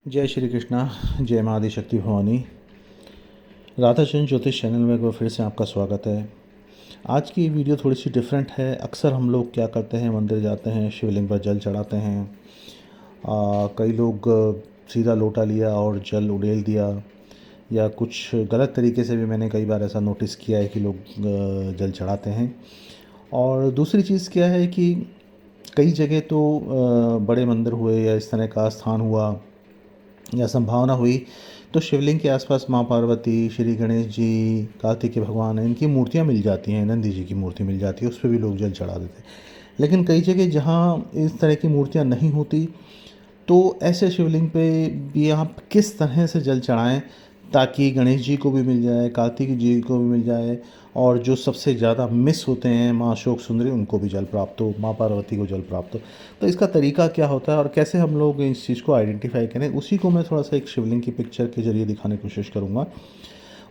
जय श्री कृष्णा। जय माँ आदिशक्ति भवानी। राधाचंद्र ज्योतिष चैनल में एक बार फिर से आपका स्वागत है। आज की वीडियो थोड़ी सी डिफरेंट है। अक्सर हम लोग क्या करते हैं, मंदिर जाते हैं, शिवलिंग पर जल चढ़ाते हैं। कई लोग सीधा लोटा लिया और जल उड़ेल दिया, या कुछ गलत तरीके से भी मैंने कई बार ऐसा नोटिस किया है कि लोग जल चढ़ाते हैं। और दूसरी चीज़ क्या है कि कई जगह तो बड़े मंदिर हुए या इस तरह का स्थान हुआ या संभावना हुई तो शिवलिंग के आसपास माँ पार्वती, श्री गणेश जी, कार्तिकेय भगवान, इनकी मूर्तियाँ मिल जाती हैं, नंदी जी की मूर्ति मिल जाती है, उस पर भी लोग जल चढ़ा देते हैं। लेकिन कई जगह जहाँ इस तरह की मूर्तियाँ नहीं होती, तो ऐसे शिवलिंग पे भी आप किस तरह से जल चढ़ाएं ताकि गणेश जी को भी मिल जाए, कार्तिक जी को भी मिल जाए, और जो सबसे ज़्यादा मिस होते हैं माँ अशोक सुंदरी, उनको भी जल प्राप्त हो, माँ पार्वती को जल प्राप्त हो। तो इसका तरीका क्या होता है और कैसे हम लोग इस चीज़ को आइडेंटिफाई करें, उसी को मैं थोड़ा सा एक शिवलिंग की पिक्चर के जरिए दिखाने की कोशिश करूँगा।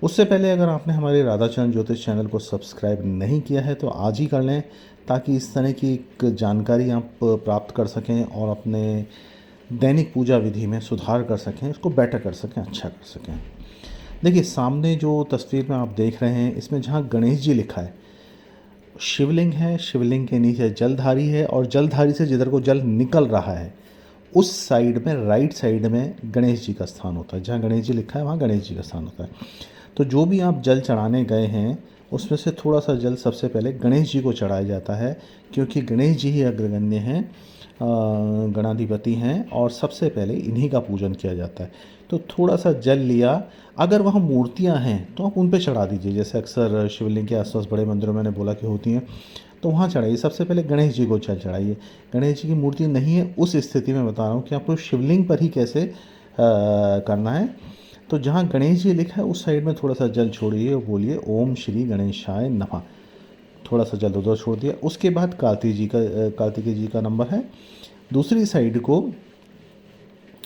उससे पहले अगर आपने हमारे राधाचंद्र ज्योतिष चैनल को सब्सक्राइब नहीं किया है तो आज ही कर लें, ताकि इस तरह की एक जानकारी आप प्राप्त कर सकें और अपने दैनिक पूजा विधि में सुधार कर सकें, इसको बेटर कर सकें, अच्छा कर सकें। देखिए, सामने जो तस्वीर में आप देख रहे हैं, इसमें जहाँ गणेश जी लिखा है, शिवलिंग है, शिवलिंग के नीचे जलधारी है, और जलधारी से जिधर को जल निकल रहा है उस साइड में, राइट साइड में गणेश जी का स्थान होता है। जहाँ गणेश जी लिखा है वहाँ गणेश जी का स्थान होता है। तो जो भी आप जल चढ़ाने गए हैं उसमें से थोड़ा सा जल सबसे पहले गणेश जी को चढ़ाया जाता है, क्योंकि गणेश जी ही अग्रगण्य हैं, गणाधिपति हैं, और सबसे पहले इन्हीं का पूजन किया जाता है। तो थोड़ा सा जल लिया, अगर वहाँ मूर्तियाँ हैं तो आप उन पे चढ़ा दीजिए, जैसे अक्सर शिवलिंग के आसपास बड़े मंदिरों में मैंने बोला कि होती हैं, तो वहाँ चढ़ाइए। सबसे पहले गणेश जी को जल चढ़ाइए। गणेश जी की मूर्ति नहीं है उस स्थिति में बता रहा हूँ कि आपको शिवलिंग पर ही कैसे करना है। तो जहाँ गणेश जी लिखा है उस साइड में थोड़ा सा जल छोड़िए और बोलिए ओम श्री गणेशाय नमः। थोड़ा सा जल उधर छोड़ दिया। उसके बाद कार्तिकेय जी का नंबर है, दूसरी साइड को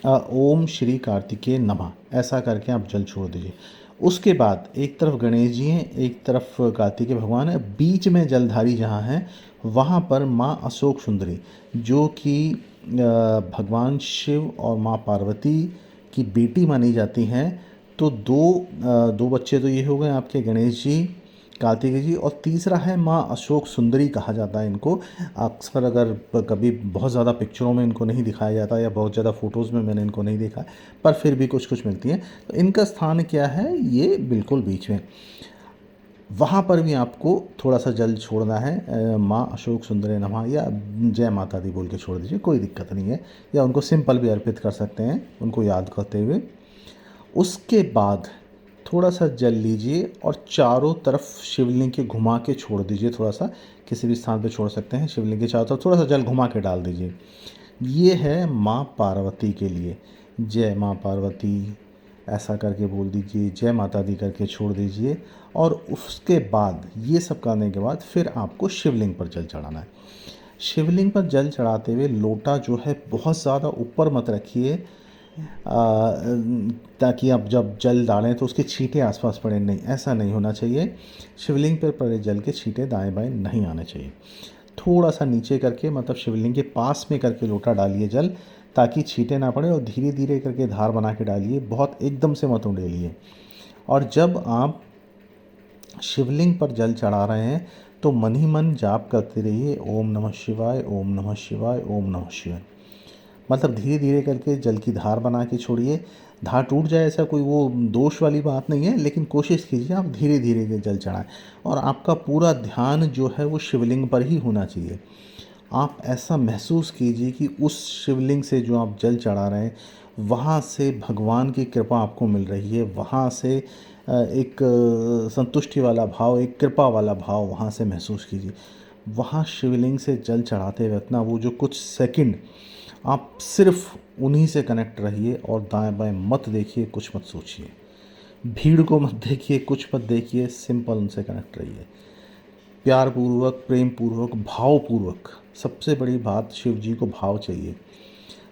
ओम श्री कार्तिकेय नमः ऐसा करके आप जल छोड़ दीजिए। उसके बाद एक तरफ गणेश जी हैं, एक तरफ कार्तिकेय भगवान है, बीच में जलधारी जहाँ है वहाँ पर माँ अशोक सुंदरी, जो कि भगवान शिव और माँ पार्वती की बेटी मानी जाती हैं। तो दो बच्चे तो ये हो गए आपके, गणेश जी, कार्तिकेय जी, और तीसरा है माँ अशोक सुंदरी कहा जाता है इनको। अक्सर अगर कभी बहुत ज़्यादा पिक्चरों में इनको नहीं दिखाया जाता या बहुत ज़्यादा फ़ोटोज़ में मैंने इनको नहीं देखा, पर फिर भी कुछ कुछ मिलती हैं। तो इनका स्थान क्या है, ये बिल्कुल बीच में, वहाँ पर भी आपको थोड़ा सा जल छोड़ना है। माँ अशोक सुंदरी नमः या जय माता दी बोल के छोड़ दीजिए, कोई दिक्कत नहीं है, या उनको सिंपल भी अर्पित कर सकते हैं उनको याद करते हुए। उसके बाद थोड़ा सा जल लीजिए और चारों तरफ शिवलिंग के घुमा के छोड़ दीजिए। थोड़ा सा किसी भी स्थान पे छोड़ सकते हैं, शिवलिंग के चारों तरफ थोड़ा सा जल घुमा के डाल दीजिए। ये है माँ पार्वती के लिए। जय माँ पार्वती ऐसा करके बोल दीजिए, जय माता दी करके छोड़ दीजिए। और उसके बाद ये सब करने के बाद फिर आपको शिवलिंग पर जल चढ़ाना है। शिवलिंग पर जल चढ़ाते हुए लोटा जो है बहुत ज़्यादा ऊपर मत रखिए, ताकि आप जब जल डालें तो उसके छींटे आसपास पड़े नहीं, ऐसा नहीं होना चाहिए। शिवलिंग पर पड़े जल के छींटे दाएं बाएं नहीं आने चाहिए। थोड़ा सा नीचे करके, मतलब शिवलिंग के पास में करके लोटा डालिए जल, ताकि छींटे ना पड़े, और धीरे धीरे करके धार बना के डालिए, बहुत एकदम से मत उड़ेलिए। और जब आप शिवलिंग पर जल चढ़ा रहे हैं तो मन ही मन जाप करते रहिए, ओम नमः शिवाय, ओम नमः शिवाय, ओम नमः शिवाय। मतलब धीरे धीरे करके जल की धार बना के छोड़िए। धार टूट जाए ऐसा कोई वो दोष वाली बात नहीं है, लेकिन कोशिश कीजिए आप धीरे धीरे के जल चढ़ाएं, और आपका पूरा ध्यान जो है वो शिवलिंग पर ही होना चाहिए। आप ऐसा महसूस कीजिए कि उस शिवलिंग से जो आप जल चढ़ा रहे हैं वहाँ से भगवान की कृपा आपको मिल रही है, वहाँ से एक संतुष्टि वाला भाव, एक कृपा वाला भाव वहाँ से महसूस कीजिए। वहाँ शिवलिंग से जल चढ़ाते वक्त ना वो जो कुछ सेकंड आप सिर्फ उन्हीं से कनेक्ट रहिए, और दाएं बाएं मत देखिए, कुछ मत सोचिए, भीड़ को मत देखिए, कुछ मत देखिए, सिंपल उनसे कनेक्ट रहिए, प्यार पूर्वक, प्रेम पूर्वक, भाव पूर्वक। सबसे बड़ी बात, शिव जी को भाव चाहिए।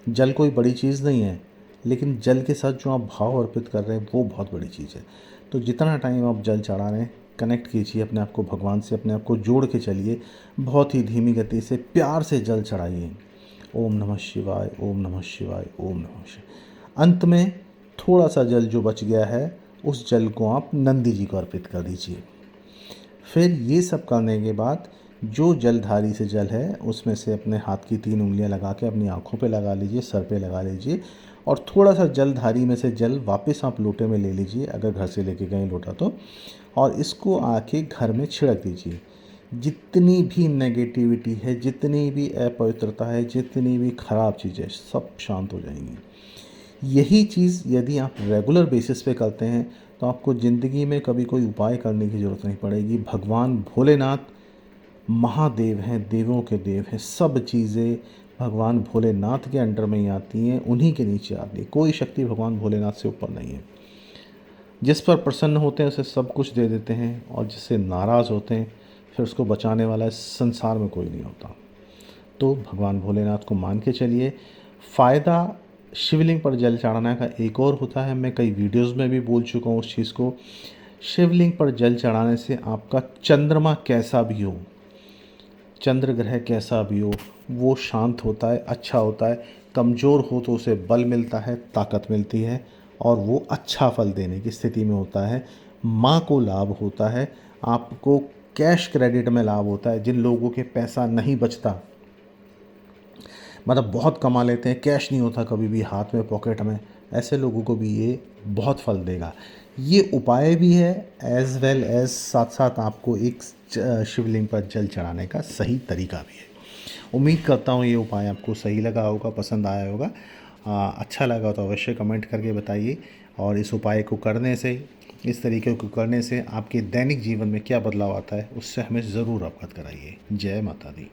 जल कोई बड़ी चीज़ नहीं है, लेकिन जल के साथ जो आप भाव अर्पित कर रहे हैं वो बहुत बड़ी चीज़ है। तो जितना टाइम आप जल चढ़ा रहे हैं, कनेक्ट कीजिए अपने आप को भगवान से, अपने आप को जोड़ के चलिए, बहुत ही धीमी गति से प्यार से जल चढ़ाइए। ओम नमः शिवाय, ओम नमः शिवाय, ओम नमः शिवाय। अंत में थोड़ा सा जल जो बच गया है उस जल को आप नंदी जी को अर्पित कर दीजिए। फिर ये सब करने के बाद जो जलधारी से जल है उसमें से अपने हाथ की 3 उंगलियां लगा के अपनी आँखों पे लगा लीजिए, सर पे लगा लीजिए और थोड़ा सा जलधारी में से जल वापस आप लोटे में ले लीजिए, अगर घर से लेके गए लोटा तो, और इसको आके घर में छिड़क दीजिए। जितनी भी नेगेटिविटी है, जितनी भी अपवित्रता है, जितनी भी खराब चीज़ें है, सब शांत हो जाएंगी। यही चीज़ यदि आप रेगुलर बेसिस पे करते हैं तो आपको ज़िंदगी में कभी कोई उपाय करने की ज़रूरत नहीं पड़ेगी। भगवान भोलेनाथ महादेव हैं, देवों के देव हैं। सब चीज़ें भगवान भोलेनाथ के अंडर में ही आती हैं, उन्हीं के नीचे आती है। कोई शक्ति भगवान भोलेनाथ से ऊपर नहीं है। जिस पर प्रसन्न होते हैं उसे सब कुछ दे देते हैं और जिससे नाराज़ होते हैं फिर उसको बचाने वाला इस संसार में कोई नहीं होता। तो भगवान भोलेनाथ को मान के चलिए। फ़ायदा शिवलिंग पर जल चढ़ाने का एक और होता है, मैं कई वीडियोस में भी बोल चुका हूँ उस चीज़ को। शिवलिंग पर जल चढ़ाने से आपका चंद्रमा कैसा भी हो, चंद्र ग्रह कैसा भी हो, वो शांत होता है, अच्छा होता है। कमज़ोर हो तो उसे बल मिलता है, ताकत मिलती है और वो अच्छा फल देने की स्थिति में होता है। माँ को लाभ होता है, आपको कैश क्रेडिट में लाभ होता है। जिन लोगों के पैसा नहीं बचता, मतलब बहुत कमा लेते हैं, कैश नहीं होता कभी भी हाथ में, पॉकेट में, ऐसे लोगों को भी ये बहुत फल देगा। ये उपाय भी है एज़ वेल एज़ साथ साथ आपको एक शिवलिंग पर जल चढ़ाने का सही तरीका भी है। उम्मीद करता हूँ ये उपाय आपको सही लगा होगा, पसंद आया होगा। अच्छा लगा तो अवश्य कमेंट करके बताइए। और इस उपाय को करने से, इस तरीके को करने से आपके दैनिक जीवन में क्या बदलाव आता है उससे हमें ज़रूर अवगत कराइए। जय माता दी।